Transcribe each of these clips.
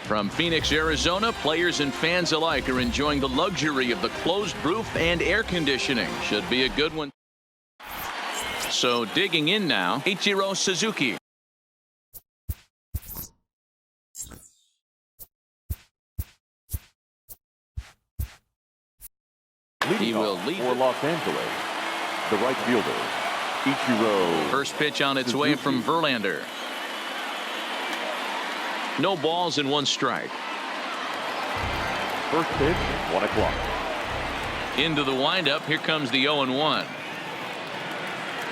From Phoenix, Arizona, players and fans alike are enjoying the luxury of the closed roof and air conditioning. Should be a good one. So digging in now, Ichiro Suzuki. He will lead for Los Angeles, the right fielder, Ichiro. First pitch on its way from Verlander. No balls and 1 strike. First pitch, 1 o'clock. Into the windup. Here comes the 0-1.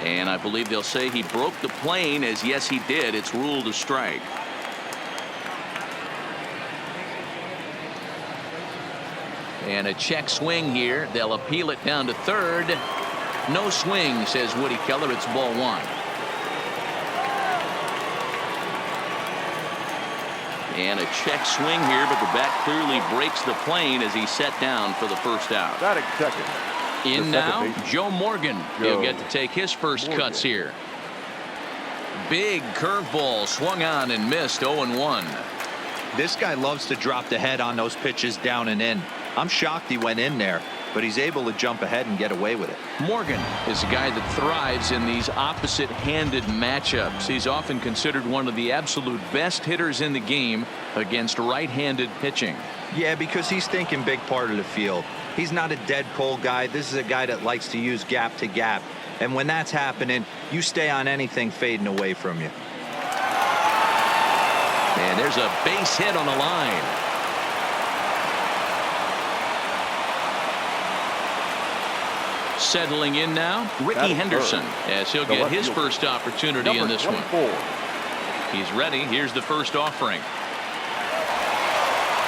And I believe they'll say he broke the plane, as yes he did. It's ruled a strike. And a check swing here. They'll appeal it down to third. No swing, says Woody Keller. It's ball 1. And a check swing here, but the bat clearly breaks the plane as he's set down for the first out. Batting second. In now, Joe Morgan. He'll get to take his first cuts here. Big curveball swung on and missed. 0-1. This guy loves to drop the head on those pitches down and in. I'm shocked he went in there, but he's able to jump ahead and get away with it. Morgan is a guy that thrives in these opposite-handed matchups. He's often considered one of the absolute best hitters in the game against right-handed pitching. Yeah, because he's thinking big part of the field. He's not a dead cold guy. This is a guy that likes to use gap to gap. And when that's happening, you stay on anything fading away from you. And there's a base hit on the line. Settling in now, Ricky Henderson, as he'll get his first opportunity in this one. He's ready. Here's the first offering.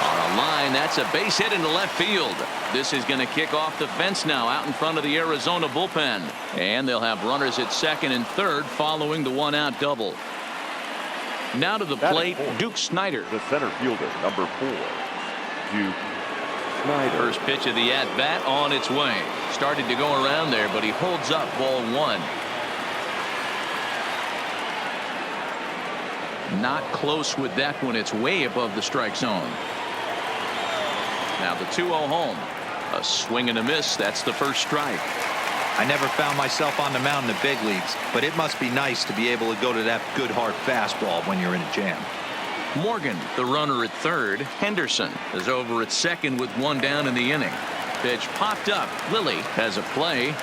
On a line, that's a base hit into left field. This is going to kick off the fence now out in front of the Arizona bullpen. And they'll have runners at second and third following the 1-out double. Now to the plate, Duke Snider. The center fielder, number 4, Duke Snider. First pitch of the at-bat on its way. Started to go around there, but he holds up. Ball 1. Not close with that one. It's way above the strike zone. Now the 2-0 home. A swing and a miss. That's the first strike. I never found myself on the mound in the big leagues, but it must be nice to be able to go to that good hard fastball when you're in a jam. Morgan, the runner at third. Henderson is over at second with 1 down in the inning. Pitch popped up. Lilly has a play,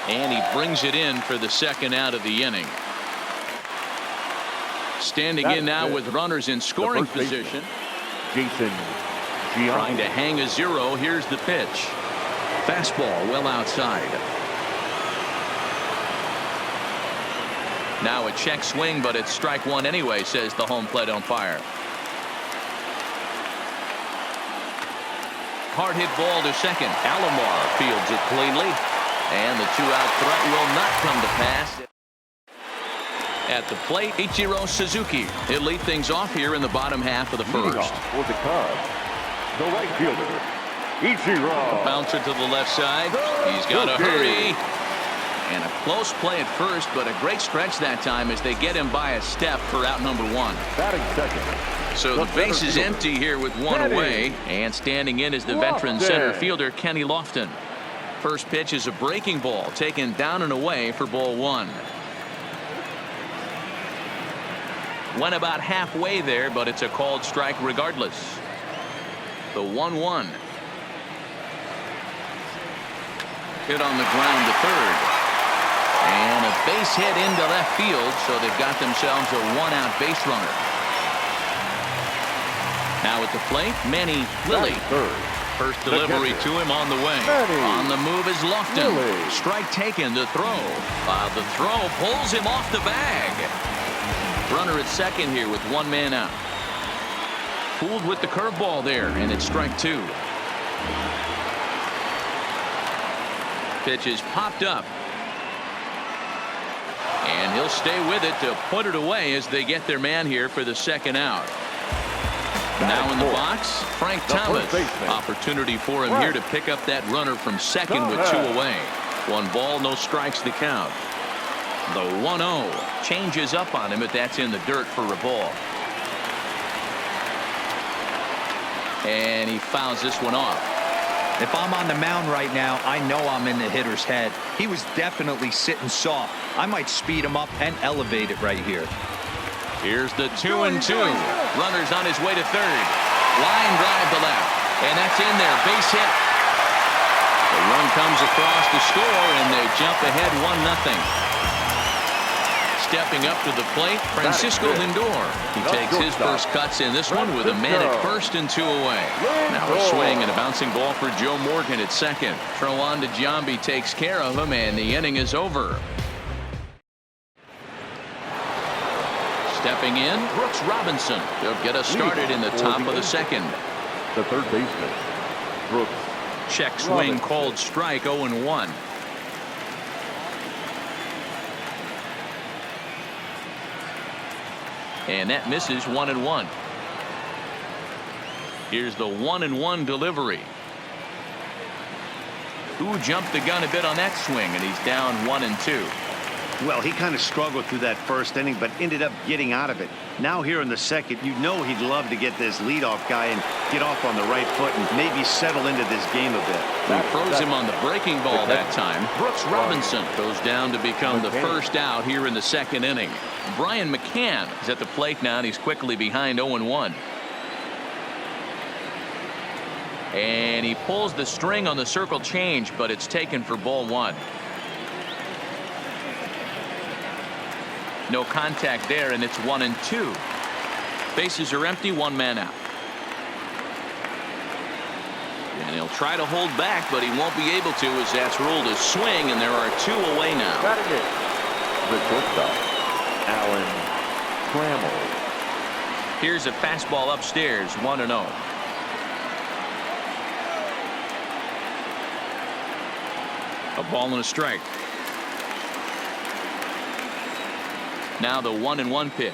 and he brings it in for the second out of the inning. Standing in now with runners in scoring position. Jason trying to hang a 0. Here's the pitch. Fastball well outside. Now a check swing, but it's strike 1 anyway, says the home plate umpire. Hard hit ball to second. Alomar fields it cleanly, and the 2-out threat will not come to pass. At the plate, Ichiro Suzuki. He'll lead things off here in the bottom half of the first. For the Cubs, the right fielder, Ichiro. Bouncer to the left side. He's got to hurry. And a close play at first, but a great stretch that time as they get him by a step for out number 1. Batting second. So the base is empty here with 1 away, and standing in is the veteran center fielder Kenny Lofton. First pitch is a breaking ball taken down and away for ball 1. Went about halfway there, but it's a called strike regardless. The 1-1. Hit on the ground to third. And a base hit into left field, so they've got themselves a 1-out base runner. Now at the plate, Manny Lilly. First delivery to him on the way. On the move is Lofton. Strike taken to throw. The throw pulls him off the bag. Runner at second here with 1 man out. Fooled with the curveball there, and it's strike 2. Pitch is popped up. And he'll stay with it to put it away as they get their man here for the second out. Now in the box, Frank Thomas. Opportunity for him here to pick up that runner from second with 2 away. 1 ball, no strikes to count. The 1-0 changes up on him, but that's in the dirt for a ball. And he fouls this one off. If I'm on the mound right now, I know I'm in the hitter's head. He was definitely sitting soft. I might speed him up and elevate it right here. Here's the 2-2. Runner's on his way to third. Line drive to left. And that's in there. Base hit. The run comes across to score, and they jump ahead 1-0. Stepping up to the plate, Francisco Lindor. He takes his first cuts in this one with a man at first and 2 away. Now a swing and a bouncing ball for Joe Morgan at second. Trawanda Giambi takes care of him, and the inning is over. Stepping in, Brooks Robinson. He'll get us started in the top of the second. The third baseman, Brooks. Check swing called strike, 0-1. And that misses 1-1. Here's the 1-1 delivery. Who jumped the gun a bit on that swing, and he's down 1-2. Well, he kind of struggled through that first inning, but ended up getting out of it. Now here in the second, you know he'd love to get this leadoff guy and get off on the right foot and maybe settle into this game a bit. He froze him on the breaking ball that time. Brooks Robinson goes down to become the first out here in the second inning. Brian McCann is at the plate now, and he's quickly behind 0-1. And he pulls the string on the circle change, but it's taken for ball 1. No contact there, and it's 1-2. Bases are empty, 1 man out. And he'll try to hold back, but he won't be able to, as that's ruled a swing, and there are 2 away now. Batting it, the shortstop, Alan Trammell. Here's a fastball upstairs, 1-0. A ball and a strike. Now the 1-1 pitch.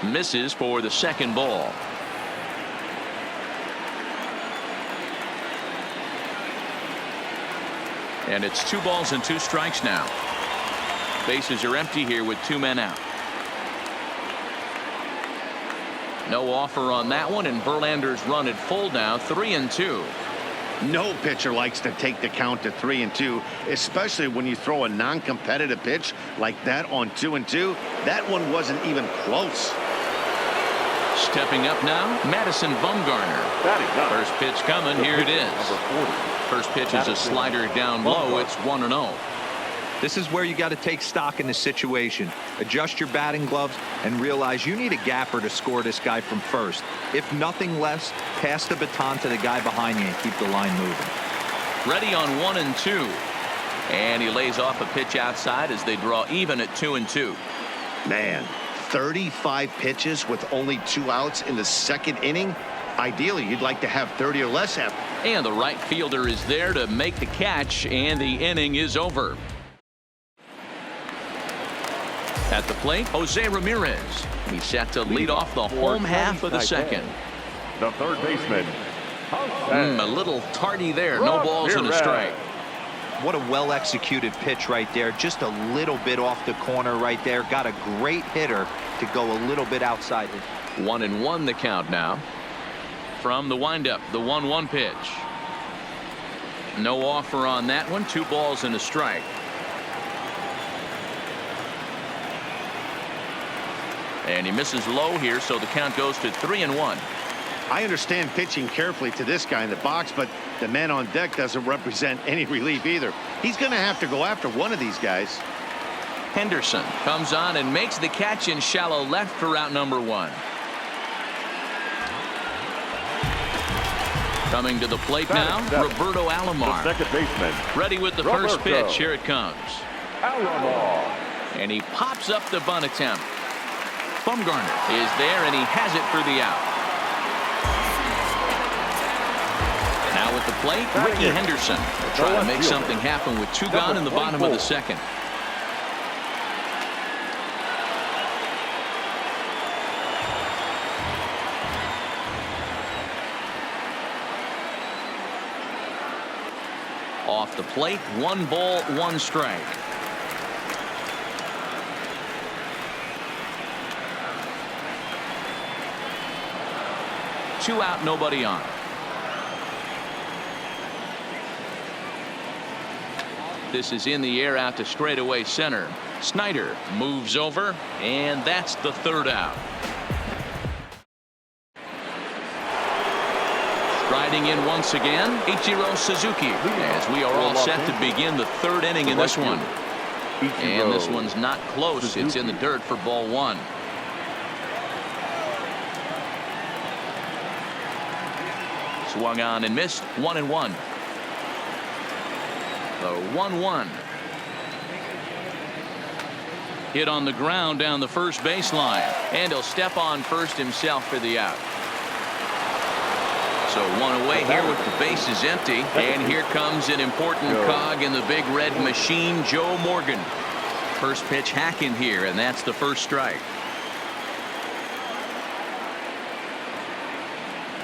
Misses for the second ball. And it's 2 balls and 2 strikes now. Bases are empty here with 2 men out. No offer on that one, and Verlander's run at full now, 3-2. No pitcher likes to take the count to 3-2, especially when you throw a non-competitive pitch like that on 2-2. That one wasn't even close. Stepping up now, Madison Bumgarner. First pitch coming. Here it is. First pitch is a slider down low. It's 1-0. This is where you got to take stock in the situation. Adjust your batting gloves and realize you need a gapper to score this guy from first. If nothing less, pass the baton to the guy behind you and keep the line moving. Ready on 1-2. And he lays off a pitch outside as they draw even at 2-2. Man, 35 pitches with only 2 outs in the second inning. Ideally, you'd like to have 30 or less happen. And the right fielder is there to make the catch, and the inning is over. At the plate, Jose Ramirez. He's set to lead off the home half of the second. The third baseman, A little tardy there. No balls and a strike. What a well-executed pitch right there. Just a little bit off the corner right there. Got a great hitter to go a little bit outside it. 1-1 the count now. From the windup, the 1-1 pitch. No offer on that one. 2 balls and a strike. And he misses low here, so the count goes to 3-1. I understand pitching carefully to this guy in the box, but the man on deck doesn't represent any relief either. He's going to have to go after one of these guys. Henderson comes on and makes the catch in shallow left for out number 1. Coming to the plate now, Roberto Alomar. the second baseman, Ready with the Roberto first pitch. Here it comes. Alomar. And he pops up the bunt attempt. Bumgarner is there, and he has it for the out. Now at the plate, Ricky Henderson will try to make something happen with 2 gone in the bottom of the second. Off the plate, 1 ball, 1 strike. 2 out, nobody on. This is in the air out to straightaway center. Snyder moves over, and that's the 3rd out. Striding in once again, Ichiro Suzuki, as we are all set to begin the 3rd inning in this one. And this one's not close. It's in the dirt for ball 1. Swung on and missed. 1-1. The 1-1. Hit on the ground down the first baseline, and he'll step on first himself for the out. So 1 away here with the bases empty, and here comes an important cog in the big red machine, Joe Morgan. First pitch hacking here, and that's the first strike.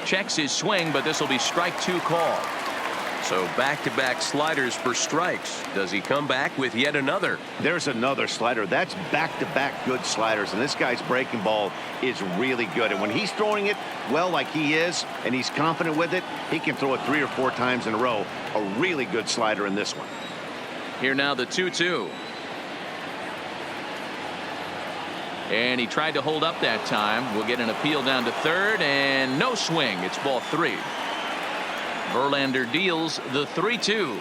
Checks his swing, but this will be strike 2 call. So back-to-back sliders for strikes. Does he come back with yet another? There's another slider. That's back-to-back good sliders, and this guy's breaking ball is really good. And when he's throwing it well like he is, and he's confident with it, he can throw it 3 or 4 times in a row. A really good slider in this one. Here now the 2-2. And he tried to hold up that time. We'll get an appeal down to 3rd, and no swing. It's ball 3. Verlander deals the 3-2.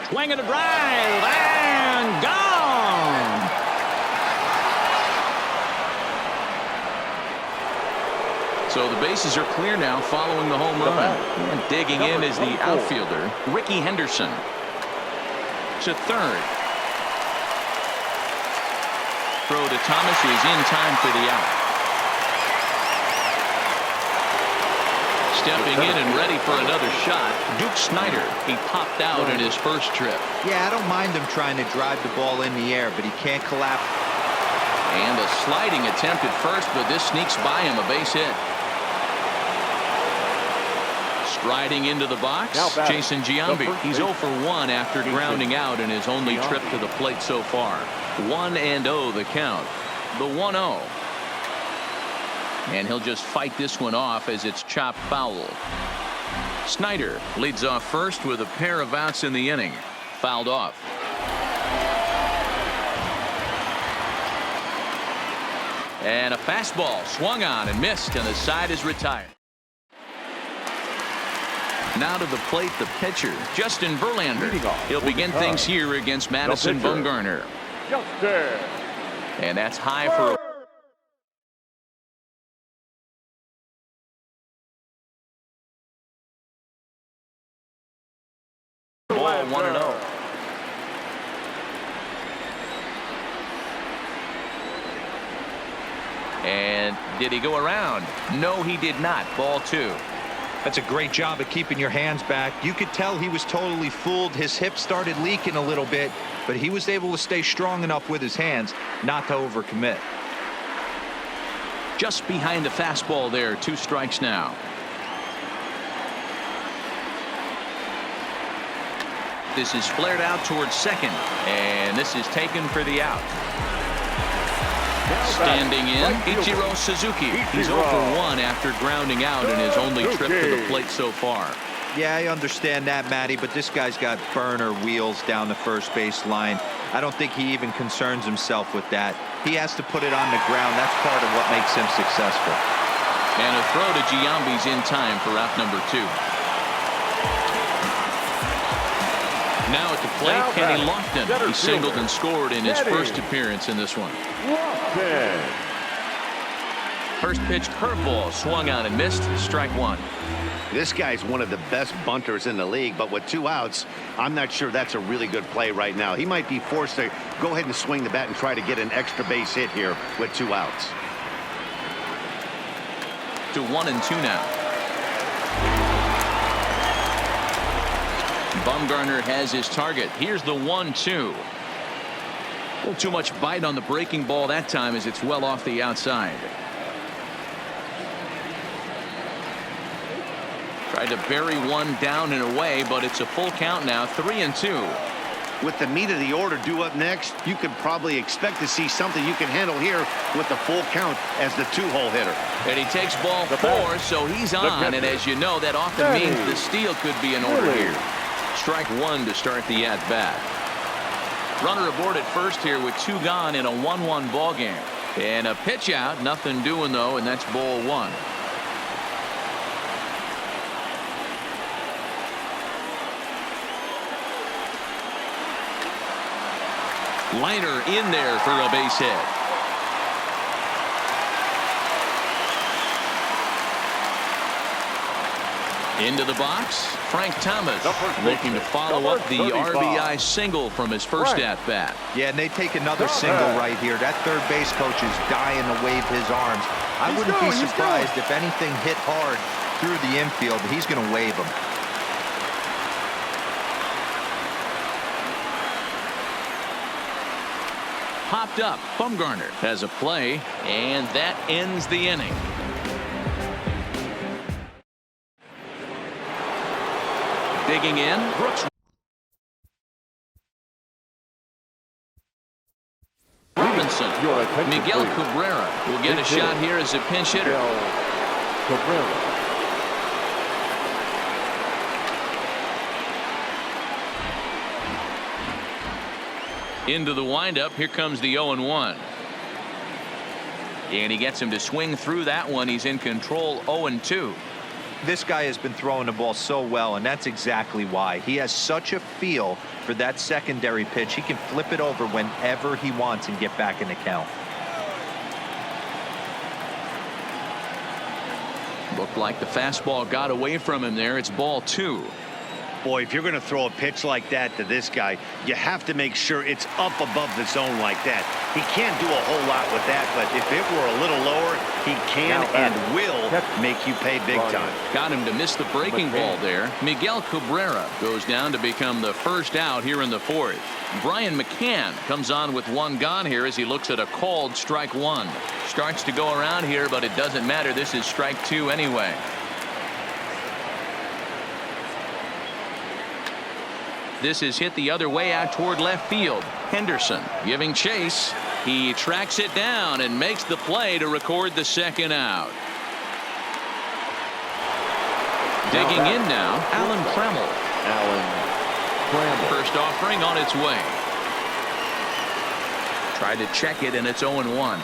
Swing and a drive, and gone. So the bases are clear now following the home run. And digging in is the outfielder, Ricky Henderson. To 3rd. Throw to Thomas is in time for the out. Stepping in and ready for another shot, Duke Snyder. He popped out in his first trip. Yeah, I don't mind him trying to drive the ball in the air, but he can't collapse. And a sliding attempt at first, but this sneaks by him, a base hit. Striding into the box, Jason Giambi. He's 0 for 1 after grounding out in his only trip to the plate so far. 1-0 the count. The 1-0. And he'll just fight this one off as it's chopped foul. Snyder leads off first with a pair of outs in the inning. Fouled off. And a fastball swung on and missed, and the side is retired. Now to the plate, the pitcher, Justin Verlander. He'll begin things here against Madison Bumgarner. And that's high for a ball. 1-0. And did he go around? No, he did not. Ball 2. That's a great job of keeping your hands back. You could tell he was totally fooled. His hip started leaking a little bit, but he was able to stay strong enough with his hands not to overcommit. Just behind the fastball there. 2 strikes now. This is flared out towards second, and this is taken for the out. Standing in, Ichiro Suzuki. He's 0 for 1 after grounding out in his only trip to the plate so far. Yeah, I understand that, Matty, but this guy's got burner wheels down the first base line. I don't think he even concerns himself with that. He has to put it on the ground. That's part of what makes him successful. And a throw to Giambi's in time for out number 2. Now at the plate, Kenny Lofton. He singled and scored in his first appearance in this one. First pitch curveball swung on and missed. Strike 1. This guy's one of the best bunters in the league, but with 2 outs, I'm not sure that's a really good play right now. He might be forced to go ahead and swing the bat and try to get an extra base hit here with 2 outs. To 1-2 now. Bumgarner has his target. Here's the 1-2. A little too much bite on the breaking ball that time as it's well off the outside. Tried to bury one down and away, but it's a full count now. 3-2. With the meat of the order due up next, you could probably expect to see something you can handle here with the full count as the 2-hole hitter. And he takes ball 4, so he's on. And as you know, that often means the steal could be in order here. Strike 1 to start the at-bat. Runner aboard at first here with 2 gone in a 1-1 ball game. And a pitch out, nothing doing though, and that's ball 1. Liner in there for a base hit. Into the box, Frank Thomas looking to follow up the RBI single from his first at-bat. Yeah, and they take another single right here. That third base coach is dying to wave his arms. I wouldn't be surprised if anything hit hard through the infield. He's going to wave them. Popped up. Bumgarner has a play, and that ends the inning. Digging in, Brooks. Robinson. Miguel Cabrera will get a shot here as a pinch hitter. Into the windup. Here comes the 0-1. And he gets him to swing through that one. He's in control. 0-2. This guy has been throwing the ball so well, and that's exactly why. He has such a feel for that secondary pitch. He can flip it over whenever he wants and get back in the count. Looked like the fastball got away from him there. It's ball 2. Boy, if you're going to throw a pitch like that to this guy, you have to make sure it's up above the zone like that. He can't do a whole lot with that, but if it were a little lower, he can and will make you pay big time. Got him to miss the breaking ball there. Miguel Cabrera goes down to become the first out here in the 4th. Brian McCann comes on with 1 gone here as he looks at a called strike 1. Starts to go around here, but it doesn't matter. This is strike 2 anyway. This is hit the other way out toward left field. Henderson giving chase. He tracks it down and makes the play to record the 2nd out. Digging in now, Alan Trammell. First offering on its way. Tried to check it, and it's 0-1.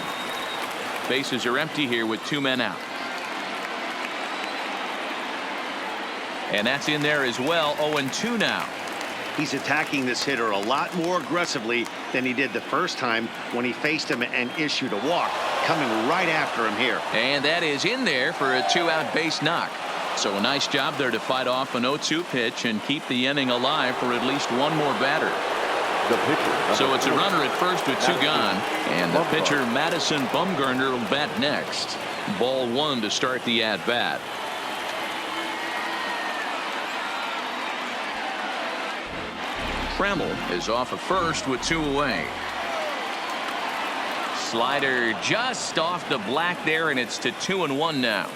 Bases are empty here with 2 men out. And that's in there as well. 0-2 now. He's attacking this hitter a lot more aggressively than he did the first time when he faced him and issued a walk. Coming right after him here. And that is in there for a 2-out base knock. So a nice job there to fight off an 0-2 pitch and keep the inning alive for at least one more batter. So it's a runner at first with 2 gone. And the pitcher, Madison Bumgarner, will bat next. Ball 1 to start the at-bat. Trammell is off of first with 2 away. Slider just off the black there, and it's to 2-1 now.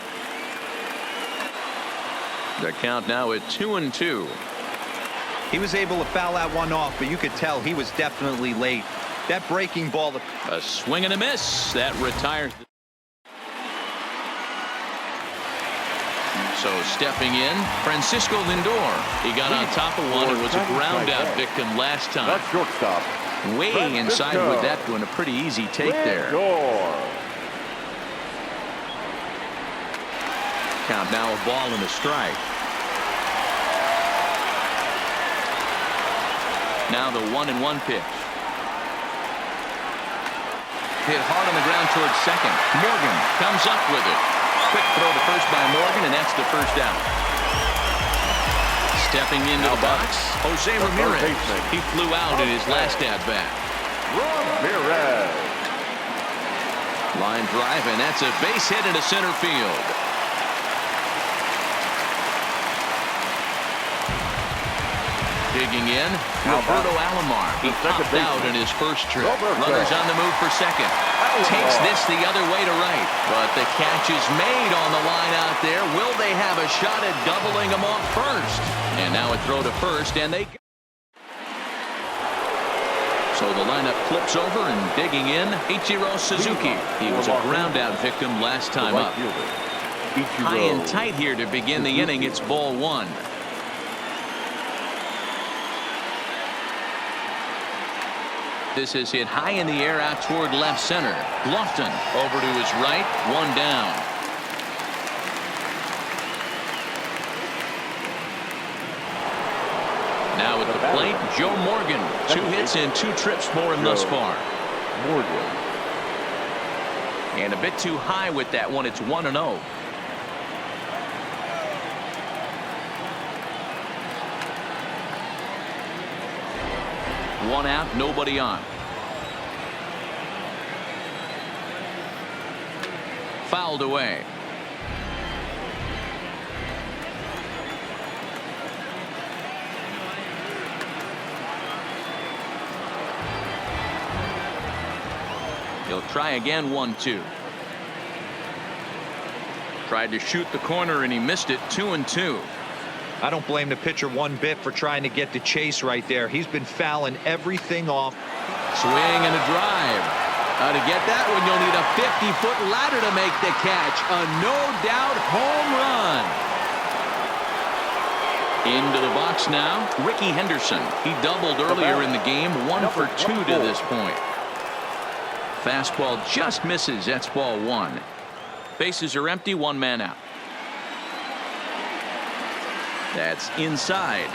The count now at 2-2. He was able to foul that one off, but you could tell he was definitely late. That breaking ball. A swing and a miss. That retires. So stepping in, Francisco Lindor. He got on top of one and was a ground out victim last time. That's shortstop. Way inside with that one. A pretty easy take there. Count now a ball and a strike. Now the 1-1 pitch. Hit hard on the ground towards second. Morgan comes up with it. Quick throw to first by Morgan, and that's the first out. Stepping into the box, Jose Ramirez. He flew out in his last at-bat. Ramirez. Line drive, and that's a base hit into center field. Digging in, Roberto Alomar. He popped out in his first trip. Runners on the move for second. Takes this the other way to right. But the catch is made on the line out there. Will they have a shot at doubling them off first? And now a throw to first, and they... So the lineup flips over and digging in, Ichiro Suzuki. He was a ground out victim last time up. High and tight here to begin the inning. It's ball one. This is hit high in the air out toward left center. Lofton over to his right. One down. Now at the plate, Joe Morgan. 2 hits and 2 trips for him thus far. Morgan. And a bit too high with that one. It's 1-0. One out, nobody on. Fouled away. He'll try again. 1-2. Tried to shoot the corner and he missed it. 2-2. I don't blame the pitcher one bit for trying to get the chase right there. He's been fouling everything off. Swing and a drive. To get that one, you'll need a 50-foot ladder to make the catch. A no-doubt home run. Into the box now, Ricky Henderson. He doubled earlier in the game. 1 for 2 to this point. Fastball just misses. That's ball 1. Bases are empty. 1 man out. That's inside.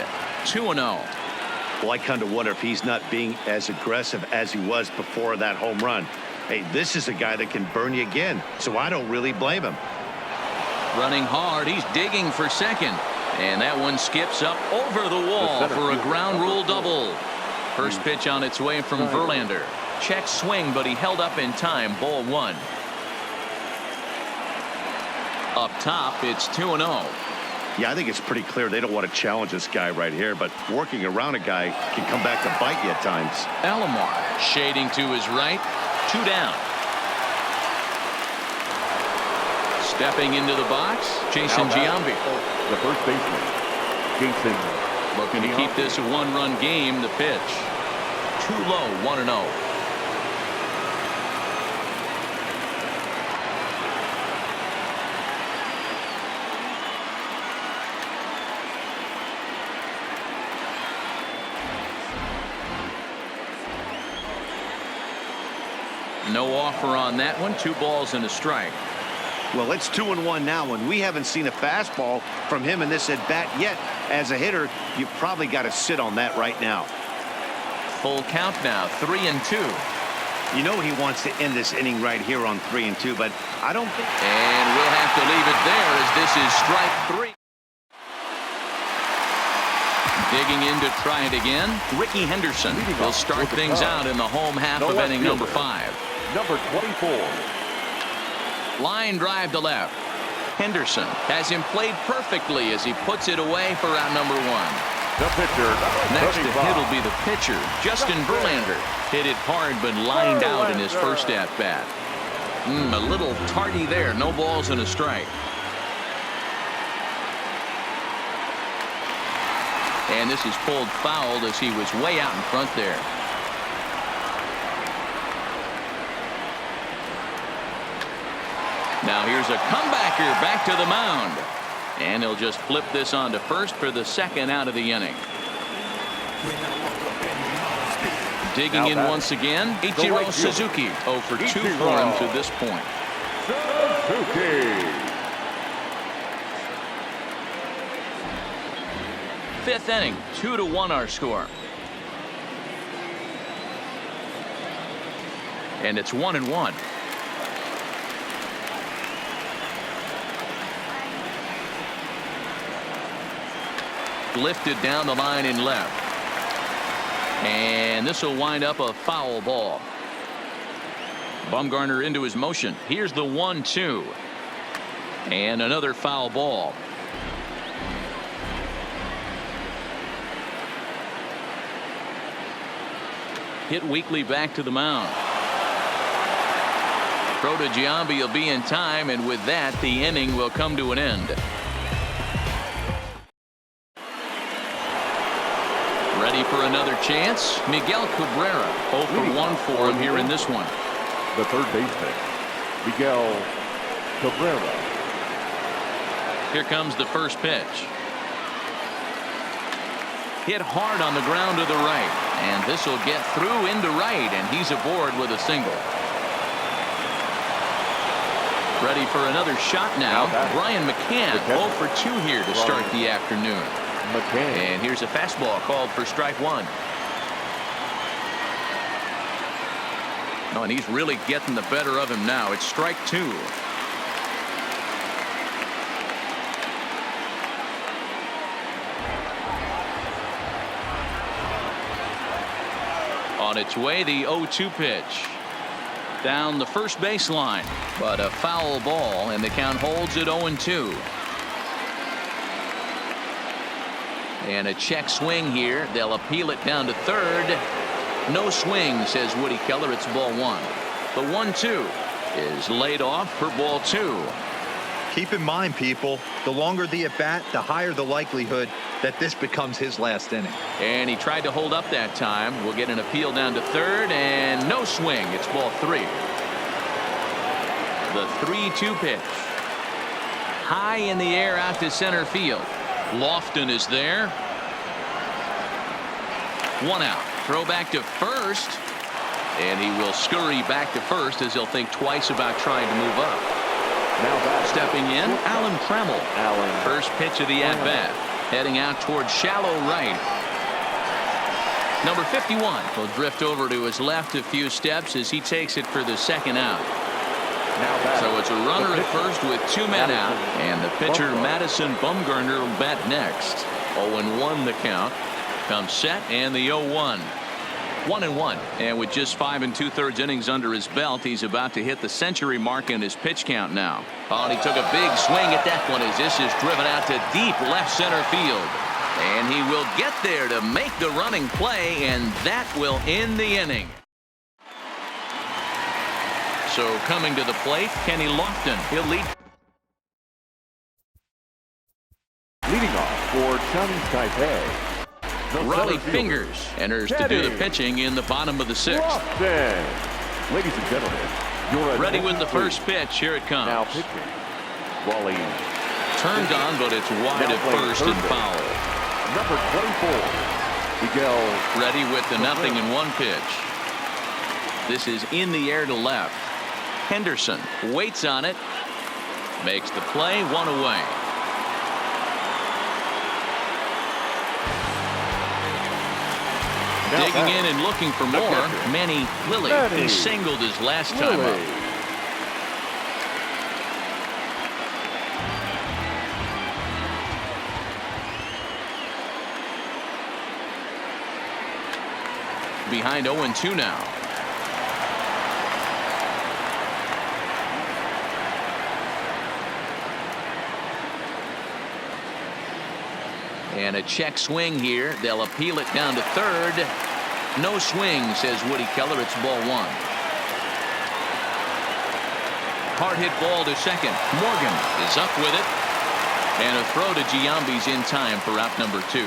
2-0. Well, I kind of wonder if he's not being as aggressive as he was before that home run. Hey, this is a guy that can burn you again, so I don't really blame him. Running hard. He's digging for second. And that one skips up over the wall for a ground rule double. First pitch on its way from Verlander. Check swing, but he held up in time. Ball 1. Up top, it's 2-0. Yeah, I think it's pretty clear they don't want to challenge this guy right here, but working around a guy can come back to bite you at times. Alomar shading to his right. 2 down. Stepping into the box, Jason Giambi. The first baseman, Jason. Looking to keep this a 1-run game. The pitch. Too low. 1-0. No offer on that one. 2 balls and a strike. Well, it's 2-1 now, and we haven't seen a fastball from him in this at bat yet. As a hitter, you've probably got to sit on that right now. Full count now. 3-2. You know he wants to end this inning right here on 3-2, but I don't think. And we'll have to leave it there as this is strike 3. Digging in to try it again, Ricky Henderson will start things out in the home half of inning number 5. Number 24. Line drive to left. Henderson has him played perfectly as he puts it away for out number 1. The pitcher. Next to hit will be the pitcher, Justin Verlander. Hit it hard but lined out in his first at bat. A little tardy there. No balls and a strike. And this is pulled fouled as he was way out in front there. Now here's a comebacker back to the mound. And he'll just flip this on to first for the second out of the inning. Digging in once again, Ichiro Suzuki. 0 for 2 for him to this point. Suzuki. 5th inning, 2-1 our score. And it's 1-1. Lifted down the line in left. And this will wind up a foul ball. Bumgarner into his motion. Here's the 1-2. And another foul ball. Hit weakly back to the mound. Throw to Giambi will be in time, and with that, the inning will come to an end. Ready for another chance? Miguel Cabrera. 0 for 1 for him here in this one. The third baseman, Miguel Cabrera. Here comes the first pitch. Hit hard on the ground to the right. And this will get through into right. And he's aboard with a single. Ready for another shot now. Brian McCann, 0 for 2 here to start the afternoon. And here's a fastball called for strike 1. Oh, and he's really getting the better of him now. It's strike 2. On its way, the 0-2 pitch. Down the first baseline, but a foul ball, and the count holds at 0-2. And a check swing here. They'll appeal it down to third. No swing, says Woody Keller. It's ball 1. The 1-2 is laid off for ball 2. Keep in mind, people, the longer the at bat, the higher the likelihood that this becomes his last inning. And he tried to hold up that time. We'll get an appeal down to third, and no swing. It's ball 3. The 3-2 pitch. High in the air out to center field. Lofton is there. 1 out. Throw back to first. And he will scurry back to first as he'll think twice about trying to move up. Now stepping in, Alan Trammell. First pitch of the at-bat. Heading out towards shallow right. Number 51 will drift over to his left a few steps as he takes it for the second out. So it's a runner at first with 2 men out. And the pitcher, Madison Bumgarner, will bat next. 0-1 the count. Comes set and the 0-1. 1-1. And with just 5 2/3 innings under his belt, he's about to hit the century mark in his pitch count now. Oh, and he took a big swing at that one as this is driven out to deep left center field. And he will get there to make the running play, and that will end the inning. So coming to the plate, Kenny Lofton. He'll lead. Leading off for Chinese Taipei, Riley Fingers enters to do the pitching in the bottom of the 6th. Lofton. Ladies and gentlemen, you're ready with the first pitch. Here it comes. Now pitching, Raleigh. Turned on, but it's wide at first and foul. Number 24, Miguel. Ready with the 0-1 pitch. This is in the air to left. Henderson waits on it. Makes the play. 1 away. Digging in and looking for more, Manny Lilly. He singled his last time up. Behind 0-2 now. And a check swing here. They'll appeal it down to third. No swing, says Woody Keller. It's ball 1. Hard hit ball to second. Morgan is up with it. And a throw to Giambi's in time for out number 2.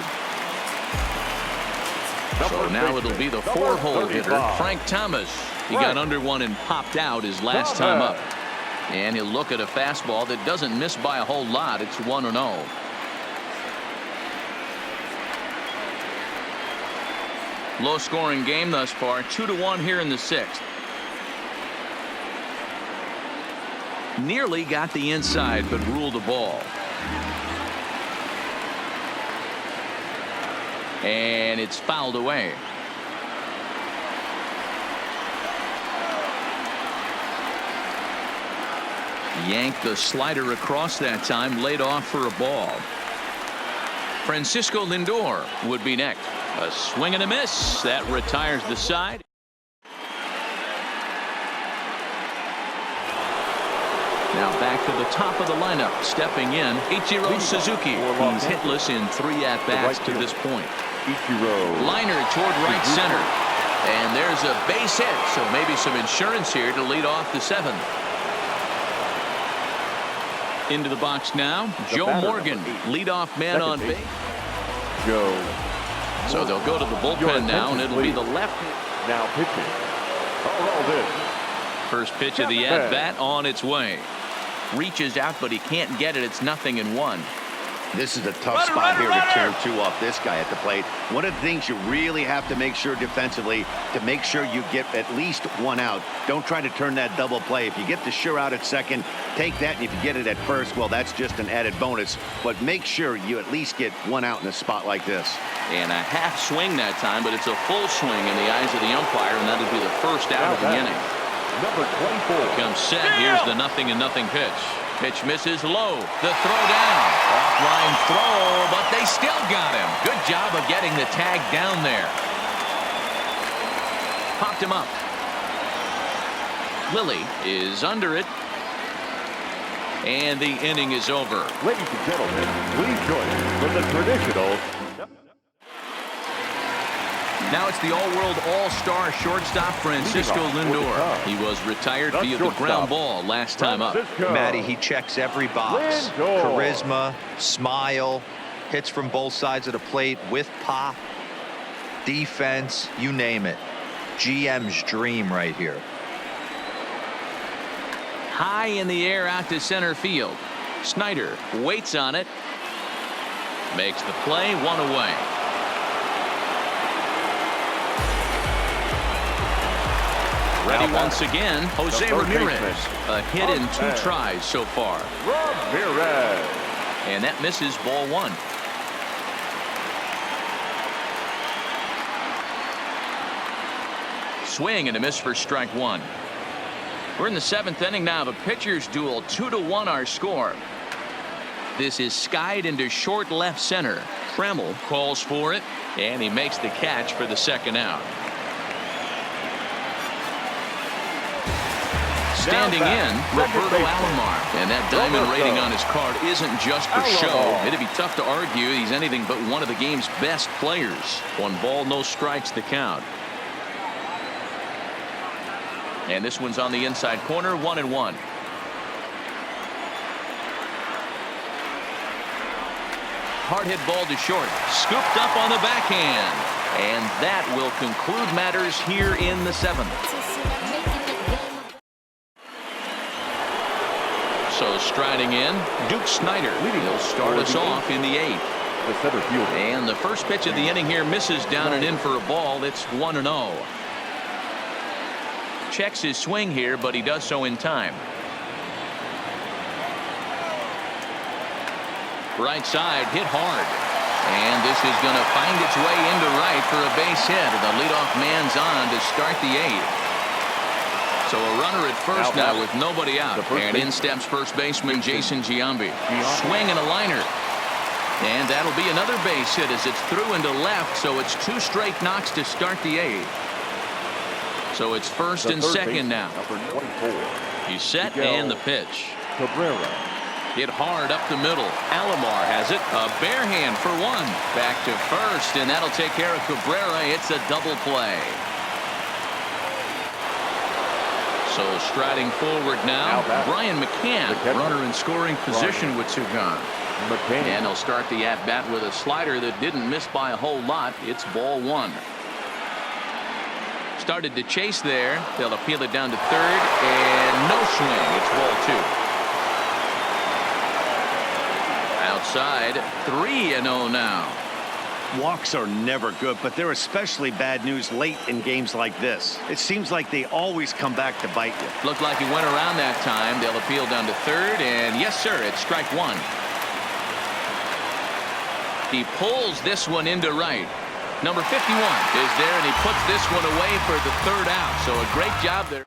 So now it'll be the 4-hole hitter, Frank Thomas. He got under one and popped out his last time up. And he'll look at a fastball that doesn't miss by a whole lot. It's 1-0. Low scoring game thus far. 2-1 here in the 6th. Nearly got the inside, but ruled a ball. And it's fouled away. Yanked the slider across that time, laid off for a ball. Francisco Lindor would be next. A swing and a miss. That retires the side. Now back to the top of the lineup. Stepping in, Ichiro Suzuki. He's hitless in 3 at-bats to this point. Liner toward right center. And there's a base hit, so maybe some insurance here to lead off the 7th. Into the box now, Joe Morgan, leadoff man on base. Joe So they'll go to the bullpen now, and it'll be the left. Now pitching. This. First pitch of the at-bat on its way. Reaches out, but he can't get it. It's 0-1. This is a tough spot here to turn two off this guy at the plate. One of the things you really have to make sure defensively to make sure you get at least one out. Don't try to turn that double play. If you get the sure out at second, take that, and if you get it at first, well, that's just an added bonus. But make sure you at least get one out in a spot like this. And a half swing that time, but it's a full swing in the eyes of the umpire, and that'll be the first out of the inning. Number 24. Comes set. Here's the 0-0 pitch. Pitch misses low. The throw down. Offline throw, but they still got him. Good job of getting the tag down there. Popped him up. Lilly is under it. And the inning is over. Ladies and gentlemen, please join us for the traditional. Now it's the all-world all-star shortstop Francisco Lindor. He was retired via the ground ball last time up. Matty, he checks every box. Charisma, smile, hits from both sides of the plate with pop, defense, you name it. GM's dream right here. High in the air out to center field. Snyder waits on it. Makes the play, one away. Ready once again, Jose Ramirez. A hit in 2 tries so far. Ramirez. And that misses, ball 1. Swing and a miss for strike 1. We're in the 7th inning now of a pitcher's duel. 2-1 our score. This is skied into short left center. Tremmel calls for it, and he makes the catch for the second out. Standing in, Roberto Alomar. And that diamond rating on his card isn't just for show. It'd be tough to argue he's anything but one of the game's best players. 1 ball, no strikes, the count. And this one's on the inside corner, 1-1. Hard hit ball to short. Scooped up on the backhand. And that will conclude matters here in the 7th. So striding in, Duke Snyder. He'll start us off in the 8th. The center fielder. And the first pitch of the inning here misses down and in for a ball. It's 1-0. Checks his swing here, but he does so in time. Right side hit hard. And this is going to find its way into right for a base hit. The leadoff man's on to start the 8th. So a runner at first now with nobody out. And in steps first baseman Jason Giambi. Swing and a liner. And that'll be another base hit as it's through into left. So it's 2 straight knocks to start the 8th. So it's first and second now. He's set and the pitch. Cabrera. Hit hard up the middle. Alomar has it. A bare hand for 1. Back to first, and that'll take care of Cabrera. It's a double play. So striding forward now, Brian McCann, runner in scoring position with 2 gone. And he'll start the at-bat with a slider that didn't miss by a whole lot. It's ball 1. Started to chase there. They'll appeal it down to third, and no swing. It's ball 2. Outside, 3-0 now. Walks are never good, but they're especially bad news late in games like this. It seems like they always come back to bite you. Looked like he went around that time. They'll appeal down to third, and yes, sir, it's strike 1. He pulls this one into right. Number 51 is there, and he puts this one away for the 3rd out. So a great job there.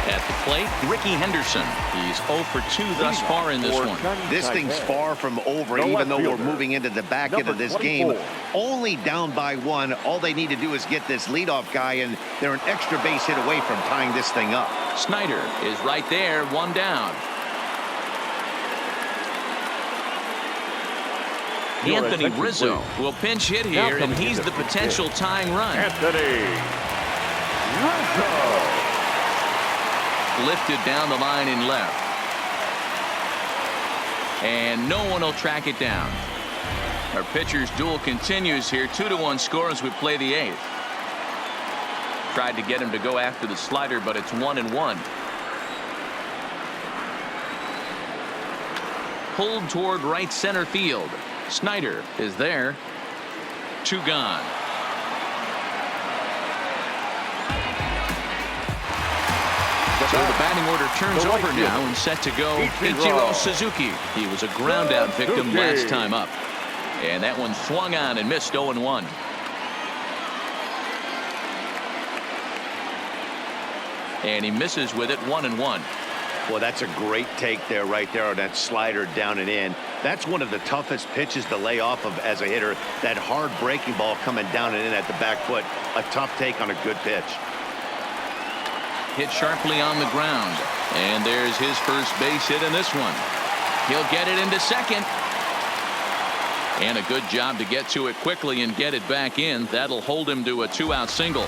At the plate, Ricky Henderson. He's 0 for 2 thus far in this one. This thing's far from over, even though we're moving into the back end of this game. Only down by 1. All they need to do is get this leadoff guy, and they're an extra base hit away from tying this thing up. Snyder is right there, 1 down. Anthony Rizzo will pinch hit here, and he's the potential tying run. Anthony Rizzo. Lifted down the line in left. And no one will track it down. Our pitcher's duel continues here. 2-1 score as we play the 8th. Tried to get him to go after the slider, but it's 1-1. Pulled toward right center field. Snyder is there. 2 gone. So the batting order turns over now and set to go Ichiro Suzuki. He was a ground out victim last time up. And that one swung on and missed. 0-1. And he misses with it. 1-1. Well, that's a great take there, right there on that slider down and in. That's one of the toughest pitches to lay off of as a hitter. That hard breaking ball coming down and in at the back foot. A tough take on a good pitch. Hit sharply on the ground. And there's his first base hit in this one. He'll get it into second. And a good job to get to it quickly and get it back in. That'll hold him to a 2-out single.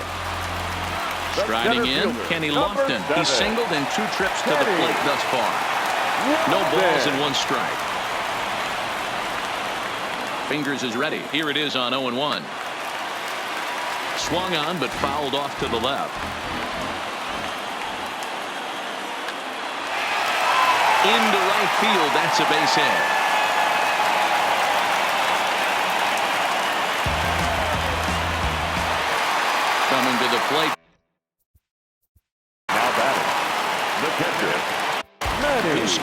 Striding in, Kenny Lofton. He singled in 2 trips to the plate thus far. No balls and 1 strike. Fingers is ready. Here it is on 0-1. Swung on but fouled off to the left. Into right field. That's a base hit. Coming to the plate. Now batting, the catcher,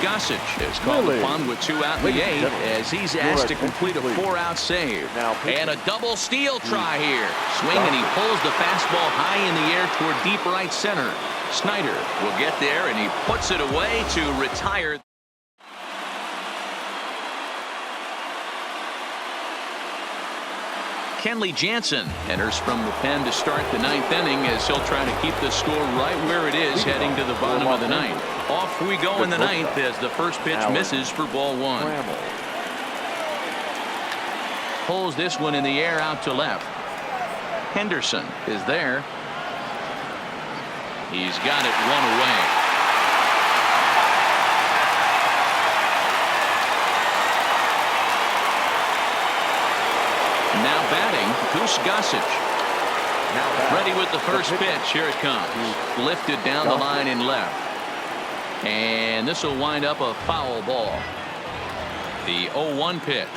Gossage is called upon with 2 out in the 8th as he's asked to complete a 4-out save. And a double steal try here. Swing and he pulls the fastball high in the air toward deep right center. Snyder will get there and he puts it away to retire. Kenley Jansen enters from the pen to start the 9th inning as he'll try to keep the score right where it is heading to the bottom of the 9th. Off we go in the 9th as the first pitch misses for ball 1. Pulls this one in the air out to left. Henderson is there. He's got it 1 away. Now batting, Gossage. Ready with the first pitch. Here it comes. Lifted down the line in left. And this will wind up a foul ball. The 0-1 pitch.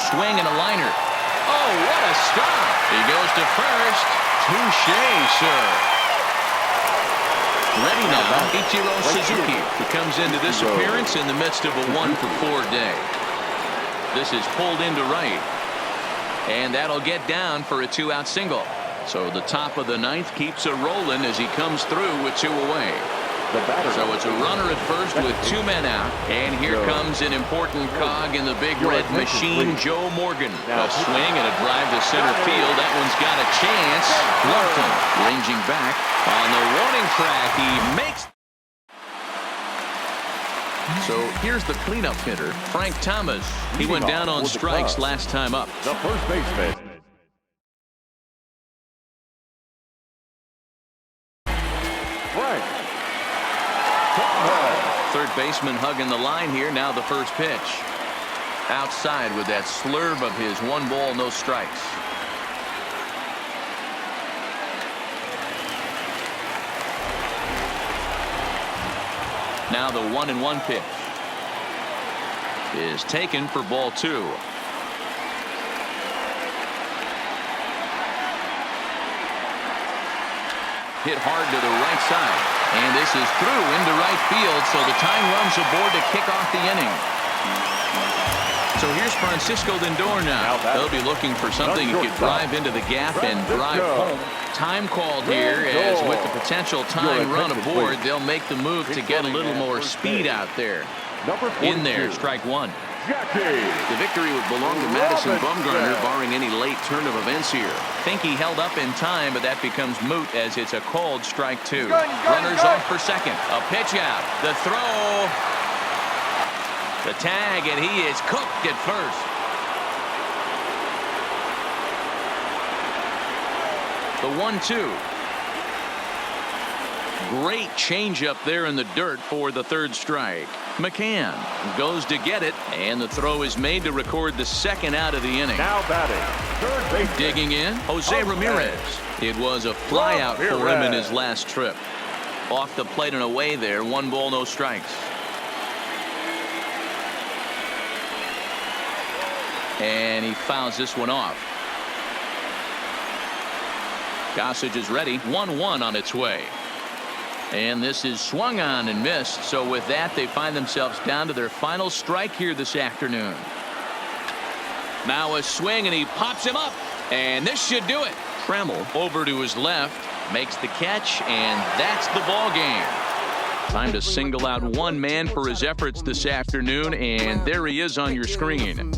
Swing and a liner. Oh, what a stop. He goes to first. Touché, sir. Ready now, Ichiro Suzuki, who comes into this appearance in the midst of a 1-for-4 day. This is pulled into right. And that'll get down for a 2-out single. So the top of the 9th keeps it rolling as he comes through with 2 away. So it's a runner at first with 2 men out. And here comes an important cog in the big red machine, Joe Morgan. A swing and a drive to center field. That one's got a chance. Lofton ranging back on the warning track. He makes. So here's the cleanup hitter, Frank Thomas. He went down on strikes last time up. the first baseman, Frank Thomas. Third baseman hugging the line here. Now the first pitch. Outside with that slurve of his 1 ball, no strikes. Now the 1-1 pitch is taken for ball 2. Hit hard to the right side. And this is through into right field, so the tying runs aboard to kick off the inning. So here's Francisco Lindor now. They'll be looking for something he could drive into the gap and drive home. Time called here as with the potential tying run aboard, they'll make the move to get a little more speed out there. In there, strike 1. The victory would belong to Madison Bumgarner, barring any late turn of events here. Think he held up in time, but that becomes moot as it's a called strike 2. Runners off for second. A pitch out. The throw. The tag, and he is cooked at first. The 1-2. Great changeup there in the dirt for the third strike. McCann goes to get it, and the throw is made to record the second out of the inning. Now batting, third base. Digging in, Jose Ramirez. It was a flyout for him in his last trip. Off the plate and away there, 1 ball, no strikes. And he fouls this one off. Gossage is ready. 1-1 on its way. And this is swung on and missed. So with that, they find themselves down to their final strike here this afternoon. Now a swing, and he pops him up. And this should do it. Tremmel over to his left, makes the catch, and that's the ball game. Time to single out one man for his efforts this afternoon, and there he is on your screen.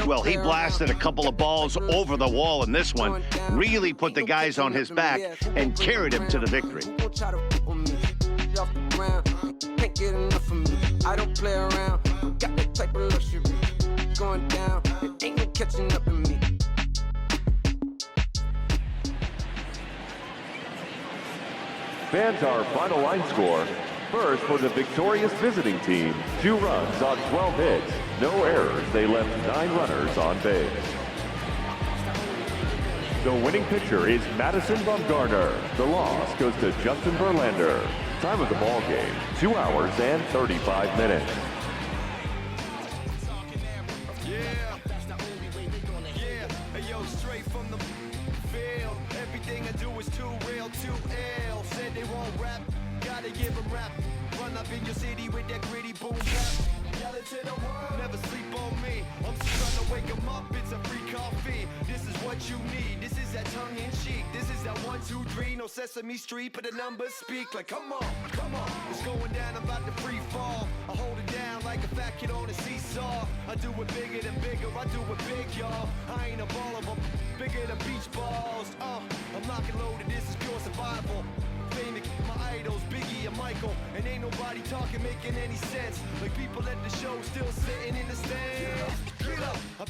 Well, he blasted a couple of balls over the wall in this one, really put the guys on his back and carried him to the victory. I don't play around, got that type of luxury going down, ain't no catching up in me. Fans, our final line score. First, for the victorious visiting team, 2 runs on 12 hits. No errors. They left 9 runners on base. The winning pitcher is Madison Bumgarner. The loss goes to Justin Verlander. Time of the ball game, 2 hours and 35 minutes. Everything I do is too real, too ill. Said they won't rap, gotta give them rap. Run up in your city with that gritty boom bap. Yell it to the world, never sleep on me. I'm just trying to wake them up, it's a free coffee. This is what you need, this is that tongue in cheek. This is that 1, 2, 3, no Sesame Street, but the numbers speak like come on, come on. It's going down, I'm about to free fall. I hold it down like a fat kid on a seesaw. I do it bigger than bigger, I do it big, y'all. I ain't a baller, but bigger than beach balls. I'm locked and loaded, this is pure survival. Famous, my idols, Biggie and Michael. And ain't nobody talking, making any sense. Like people at the show still sitting in the stands. Get up.